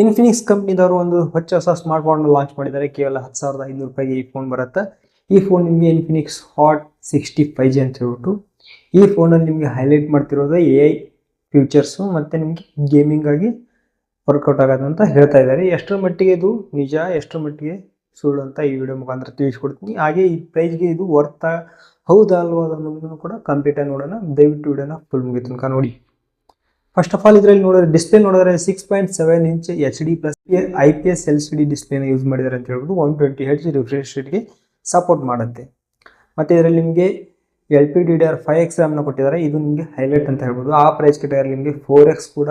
Infinix ಕಂಪ್ನಿದವರು ಒಂದು ಹೊಸ smart phone launch ಮಾಡಿದ್ದಾರೆ. ಕೇವಲ 10,500 ರೂಪಾಯಿಗೆ ಈ ಫೋನ್ ಬರುತ್ತೆ. ಈ ಫೋನ್ ನಿಮಗೆ ಇನ್ಫಿನಿಕ್ಸ್ ಹಾಟ್ 65G ಅಂತ ಹೇಳ್ಬಿಟ್ಟು ಈ ಫೋನಲ್ಲಿ ನಿಮಗೆ ಹೈಲೈಟ್ ಮಾಡ್ತಿರೋದು AI ಫ್ಯೂಚರ್ಸು ಮತ್ತು ನಿಮಗೆ ಗೇಮಿಂಗ್ ಆಗಿ ವರ್ಕೌಟ್ ಆಗೋದು ಅಂತ ಹೇಳ್ತಾ ಇದ್ದಾರೆ. ಎಷ್ಟರ ಮಟ್ಟಿಗೆ ಇದು ನಿಜ, ಎಷ್ಟರ ಮಟ್ಟಿಗೆ ಸುಳ್ಳು ಅಂತ ಈ ವಿಡಿಯೋ ಮುಖಾಂತರ ತಿಳಿಸ್ಕೊಡ್ತೀನಿ. ಹಾಗೆ ಈ ಪ್ರೈಸ್ಗೆ ಇದು ವರ್ತಾ ಹೌದಾ ಅಲ್ವಾ ಅನ್ನೋದನ್ನು ಕೂಡ ಕಂಪ್ಲೀಟಾಗಿ ನೋಡೋಣ. ದಯವಿಟ್ಟು ವಿಡಿಯೋನ ಫುಲ್ ಮುಗಿ ತನಕ ನೋಡಿ. ಫಸ್ಟ್ ಆಫ್ ಆಲ್ ಇದರಲ್ಲಿ ನೋಡಿದ್ರೆ ಡಿಸ್ಪ್ಲೇ ನೋಡಿದ್ರೆ 6.7 inch HD plus IPS LCD ಡಿಸ್ಪ್ಲೇನ ಯೂಸ್ ಮಾಡಿದ್ದಾರೆ ಅಂತ ಹೇಳ್ಬೋದು. 120Hz ರಿಫ್ರೆಶ್ ರೇಟ್ಗೆ ಸಪೋರ್ಟ್ ಮಾಡುತ್ತೆ. ಮತ್ತು ಇದರಲ್ಲಿ ನಿಮಗೆ LPDDR5X ರ್ಯಾಮ್ನ ಕೊಟ್ಟಿದ್ದಾರೆ. ಇದು ನಿಮಗೆ ಹೈಲೈಟ್ ಅಂತ ಹೇಳ್ಬೋದು. ಆ ಪ್ರೈಸ್ ಕೆಟಗರಿ ನಿಮಗೆ 4X ಕೂಡ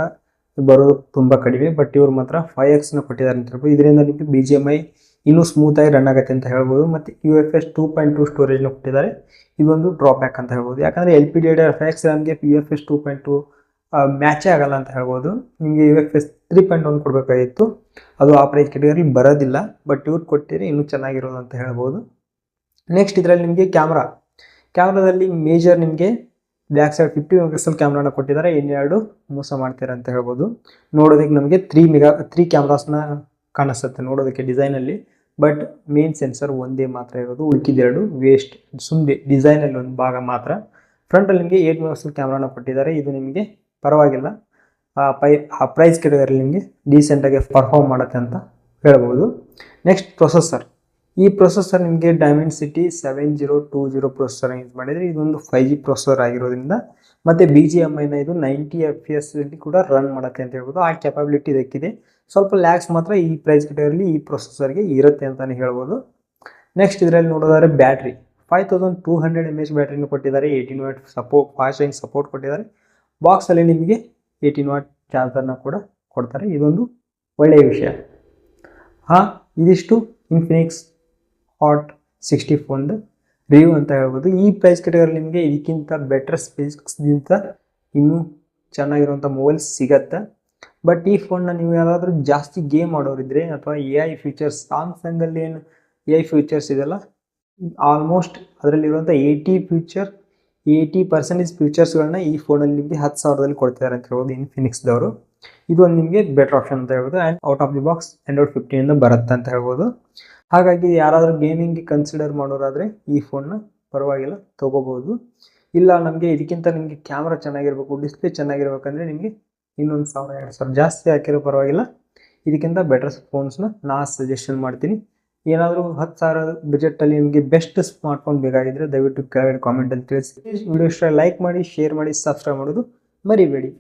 ಬರೋದು ತುಂಬ ಕಡಿಮೆ, ಬಟ್ ಇವರು ಮಾತ್ರ 5Xನ ಕೊಟ್ಟಿದ್ದಾರೆ ಅಂತ ಹೇಳ್ಬೋದು. ಇದರಿಂದ ನಿಮಗೆ BGMI ಇನ್ನೂ ಸ್ಮೂತಾಗಿ ರನ್ ಆಗುತ್ತೆ ಅಂತ ಹೇಳ್ಬೋದು. ಮತ್ತು UFS 2.2 ಸ್ಟೋರೇಜ್ನ ಕೊಟ್ಟಿದ್ದಾರೆ. ಇದೊಂದು ಡ್ರಾಬ್ಯಾಕ್ ಅಂತ ಹೇಳ್ಬೋದು. ಯಾಕಂದರೆ LPDDR5X ರ್ಯಾಮ್ಗೆ UFS 2.2 ಮ್ಯಾಚೇ ಆಗಲ್ಲ ಅಂತ ಹೇಳ್ಬೋದು. ನಿಮಗೆ UFS 3.1 ಕೊಡಬೇಕಾಗಿತ್ತು, ಅದು ಆ ಪ್ರೈಸ್ ಕೆಟಗರಿ ಬರೋದಿಲ್ಲ, ಬಟ್ ಇವ್ರು ಕೊಟ್ಟಿರಿ ಇನ್ನೂ ಚೆನ್ನಾಗಿರೋದು ಅಂತ ಹೇಳ್ಬೋದು. ನೆಕ್ಸ್ಟ್ ಇದರಲ್ಲಿ ನಿಮಗೆ ಕ್ಯಾಮ್ರಾದಲ್ಲಿ ಮೇಜರ್ ನಿಮಗೆ ಬ್ಯಾಕ್ ಸೈಡ್ 50 ಮೆಗಾಪಿಕ್ಸೆಲ್ ಕ್ಯಾಮ್ರಾನ ಕೊಟ್ಟಿದ್ದಾರೆ. ಇನ್ನೆರಡು ಮೋಸ ಮಾಡ್ತಾರೆ ಅಂತ ಹೇಳ್ಬೋದು. ನೋಡೋದಕ್ಕೆ ನಮಗೆ 3 ಕ್ಯಾಮ್ರಾಸ್ನ ಕಾಣಿಸುತ್ತೆ ನೋಡೋದಕ್ಕೆ ಡಿಸೈನಲ್ಲಿ, ಬಟ್ ಮೇನ್ ಸೆನ್ಸರ್ ಒಂದೇ ಮಾತ್ರ ಇರೋದು, ಉಳಿಕಿದೆರಡು ವೇಸ್ಟ್, ಸುಮ್ಮನೆ ಡಿಸೈನಲ್ಲಿ ಒಂದು ಭಾಗ ಮಾತ್ರ. ಫ್ರಂಟಲ್ಲಿ ನಿಮಗೆ 8 ಮೆಗಾಪಿಕ್ಸೆಲ್ ಕ್ಯಾಮ್ರಾನ ಕೊಟ್ಟಿದ್ದಾರೆ. ಇದು ನಿಮಗೆ ಪರವಾಗಿಲ್ಲ, ಆ ಪ್ರೈಸ್ ಕೆಟಗರಿ ನಿಮಗೆ ಡೀಸೆಂಟಾಗಿ ಪರ್ಫಾರ್ಮ್ ಮಾಡುತ್ತೆ ಅಂತ ಹೇಳ್ಬೋದು. Next processor. ಈ ಪ್ರೊಸೆಸರ್ ನಿಮಗೆ Dimensity 7020 ಪ್ರೊಸೆಸರ್ ಯೂಸ್ ಮಾಡಿದರೆ. ಇದೊಂದು 5G ಪ್ರೊಸೆಸರ್ ಆಗಿರೋದ್ರಿಂದ ಮತ್ತು BGMIನ ಇದು 90 FPS ಕೂಡ ರನ್ ಮಾಡುತ್ತೆ ಅಂತ ಹೇಳ್ಬೋದು. ಆ ಕ್ಯಾಪಬಿಲಿಟಿ ಇದಕ್ಕಿದೆ. ಸ್ವಲ್ಪ ಲ್ಯಾಕ್ಸ್ ಮಾತ್ರ ಈ ಪ್ರೈಸ್ ಕೆಟಗರಿಲಿ ಈ ಪ್ರೊಸೆಸರ್ಗೆ ಇರುತ್ತೆ ಅಂತಲೇ ಹೇಳ್ಬೋದು. ನೆಕ್ಸ್ಟ್ ಇದರಲ್ಲಿ ನೋಡೋದಾದ್ರೆ ಬ್ಯಾಟ್ರಿ 5200 mAh ಬ್ಯಾಟ್ರಿನ ಕೊಟ್ಟಿದ್ದಾರೆ. 18 ವಾಟ್ ಫಾಸ್ಟ್ ಚಾರ್ಜಿಂಗ್ ಸಪೋರ್ಟ್ ಕೊಟ್ಟಿದ್ದಾರೆ. ಬಾಕ್ಸಲ್ಲಿ ನಿಮಗೆ 18 ವಾಟ್ ಚಾರ್ಜರ್ನ ಕೂಡ ಕೊಡ್ತಾರೆ. ಇದೊಂದು ಒಳ್ಳೆಯ ವಿಷಯ. ಇದಿಷ್ಟು ಇನ್ಫಿನಿಕ್ಸ್ ಹಾಟ್ 60 ಫೋನ್ದು ರಿವ್ಯೂ ಅಂತ ಹೇಳ್ಬೋದು. ಈ ಪ್ರೈಸ್ ಕೆಟಗರಿ ನಿಮಗೆ ಇದಕ್ಕಿಂತ ಬೆಟರ್ ಸ್ಪೆಕ್ಸ್ಗಿಂತ ಇನ್ನೂ ಚೆನ್ನಾಗಿರುವಂಥ ಮೊಬೈಲ್ಸ್ ಸಿಗತ್ತೆ. ಬಟ್ ಈ ಫೋನ್ನ ನೀವು ಯಾರಾದರೂ ಜಾಸ್ತಿ ಗೇಮ್ ಆಡೋರಿದ್ರೆ ಅಥವಾ AI ಫೀಚರ್ಸ್, ಸಾಮ್ಸಂಗಲ್ಲಿ ಏನು AI ಫೀಚರ್ಸ್ ಇದೆಲ್ಲ ಆಲ್ಮೋಸ್ಟ್ ಅದರಲ್ಲಿರುವಂಥ 80% ಫೀಚರ್ಸ್ಗಳನ್ನ ಈ ಫೋನಲ್ಲಿ ನಿಮಗೆ 10,000ದಲ್ಲಿ ಕೊಡ್ತಿದ್ದಾರೆ ಅಂತ ಹೇಳ್ಬೋದು ಇನ್ಫಿನಿಕ್ಸ್ದವರು. ಇದು ಒಂದು ನಿಮಗೆ ಬೆಟರ್ ಆಪ್ಷನ್ ಅಂತ ಹೇಳ್ಬೋದು. And out of the box Android 15 ಬರುತ್ತೆ ಅಂತ ಹೇಳ್ಬೋದು. ಹಾಗಾಗಿ ಯಾರಾದರೂ ಗೇಮಿಂಗ್ಗೆ ಕನ್ಸಿಡರ್ ಮಾಡೋರಾದರೆ ಈ ಫೋನ್ನ ಪರವಾಗಿಲ್ಲ ತೊಗೋಬೋದು. ಇಲ್ಲ ನಮಗೆ ಇದಕ್ಕಿಂತ ನಿಮಗೆ ಕ್ಯಾಮ್ರಾ ಚೆನ್ನಾಗಿರಬೇಕು, ಡಿಸ್ಪ್ಲೇ ಚೆನ್ನಾಗಿರ್ಬೇಕಂದ್ರೆ ನಿಮಗೆ ಇನ್ನೊಂದು 1,000-2,000 ಜಾಸ್ತಿ ಹಾಕಿರೋ ಪರವಾಗಿಲ್ಲ. ಇದಕ್ಕಿಂತ ಬೆಟರ್ ಫೋನ್ಸ್ನ ನಾನು ಸಜೆಷನ್ ಮಾಡ್ತೀನಿ. ಏನಾದರೂ 10,000 ಬಜೆಟಲ್ಲಿ ನಿಮಗೆ ಬೆಸ್ಟ್ ಸ್ಮಾರ್ಟ್ಫೋನ್ ಬೇಕಾಗಿದ್ದರೆ ದಯವಿಟ್ಟು ಕೆಳಗಡೆ ಕಾಮೆಂಟಲ್ಲಿ ತಿಳಿಸಿ. ವಿಡಿಯೋ ಇಷ್ಟ ಲೈಕ್ ಮಾಡಿ, ಶೇರ್ ಮಾಡಿ, ಸಬ್ಸ್ಕ್ರೈಬ್ ಮಾಡೋದು ಮರಿಬೇಡಿ.